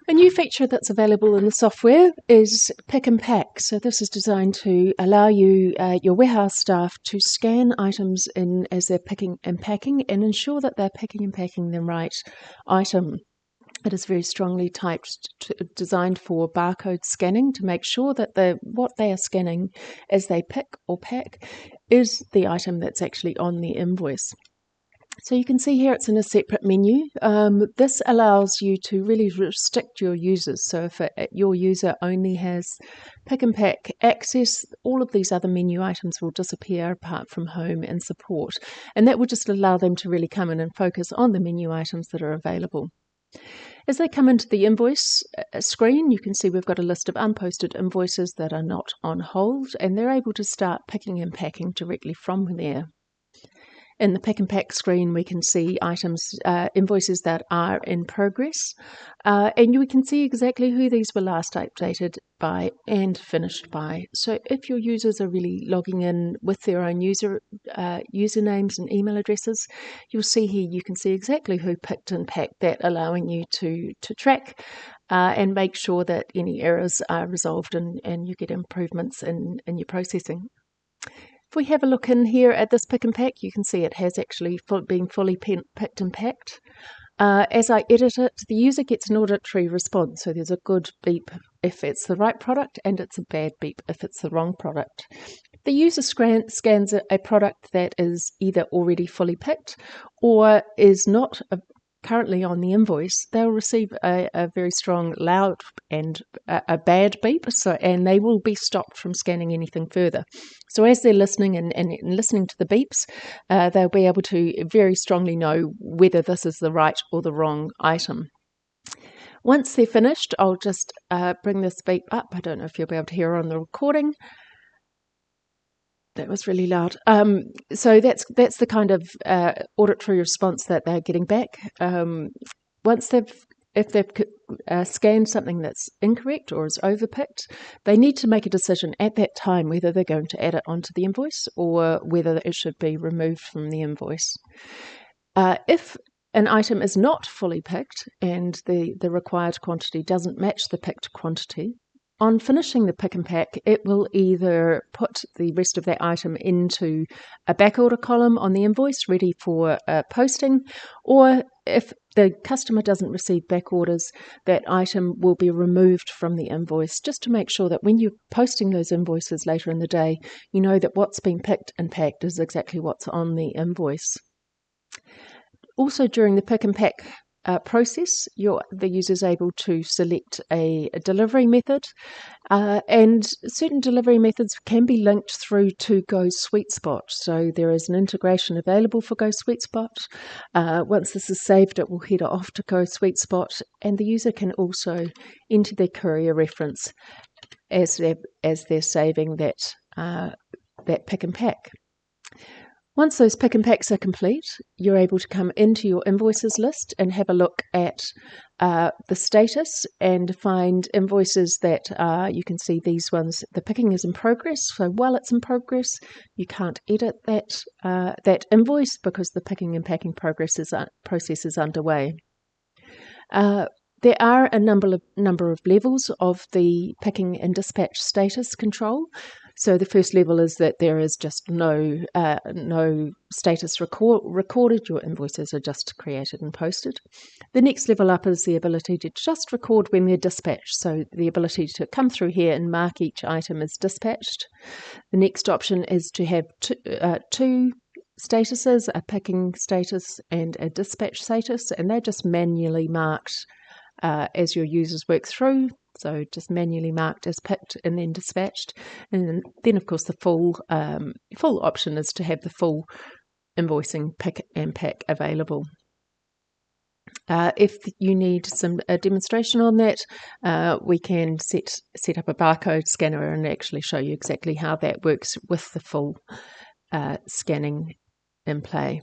A new feature that's available in the software is Pick and Pack. So this is designed to allow you, your warehouse staff, to scan items in as they're picking and packing and ensure that they're picking and packing the right item. It is very strongly designed for barcode scanning to make sure that what they are scanning as they pick or pack is the item that's actually on the invoice. So you can see here it's in a separate menu. This allows you to really restrict your users. So if your user only has pick and pack access, all of these other menu items will disappear apart from home and support. And that will just allow them to really come in and focus on the menu items that are available. As they come into the invoice screen, you can see we've got a list of unposted invoices that are not on hold, and they're able to start picking and packing directly from there. In the Pick and Pack screen, we can see invoices that are in progress, and we can see exactly who these were last updated by and finished by. So if your users are really logging in with their own usernames and email addresses, you'll see here you can see exactly who picked and packed that, allowing you to track and make sure that any errors are resolved and you get improvements in your processing. If we have a look in here at this pick and pack, you can see it has actually been fully picked and packed. As I edit it, the user gets an auditory response. So there's a good beep if it's the right product, and it's a bad beep if it's the wrong product. The user scans a product that is either already fully picked or is not currently on the invoice. They'll receive a very strong, loud and a bad beep, and they will be stopped from scanning anything further. So as they're listening and listening to the beeps, they'll be able to very strongly know whether this is the right or the wrong item. Once they're finished, I'll just bring this beep up. I don't know if you'll be able to hear on the recording. That was really loud. So that's the kind of auditory response that they're getting back. If they've scanned something that's incorrect or is overpicked, they need to make a decision at that time whether they're going to add it onto the invoice or whether it should be removed from the invoice. If an item is not fully picked and the required quantity doesn't match the picked quantity, on finishing the pick and pack, it will either put the rest of that item into a backorder column on the invoice ready for posting, or if the customer doesn't receive back orders, that item will be removed from the invoice, just to make sure that when you're posting those invoices later in the day, you know that what's been picked and packed is exactly what's on the invoice. Also, during the pick and pack process, the user is able to select a delivery method, and certain delivery methods can be linked through to Go Sweet Spot. So there is an integration available for Go Sweet Spot. Once this is saved, it will head off to Go Sweet Spot, and the user can also enter their courier reference as they're saving that pick and pack. Once those pick and packs are complete, you're able to come into your invoices list and have a look at the status and find invoices that you can see these ones. The picking is in progress, so while it's in progress, you can't edit that invoice because the picking and packing process is underway. There are a number of levels of the picking and dispatch status control. So the first level is that there is just no status recorded. Your invoices are just created and posted. The next level up is the ability to just record when they're dispatched. So the ability to come through here and mark each item as dispatched. The next option is to have two statuses, a picking status and a dispatch status, and they're just manually marked as your users work through. So just manually marked as picked and then dispatched. And then of course the full option is to have the full invoicing pick and pack available. If you need a demonstration on that, we can set up a barcode scanner and actually show you exactly how that works with the full scanning in play.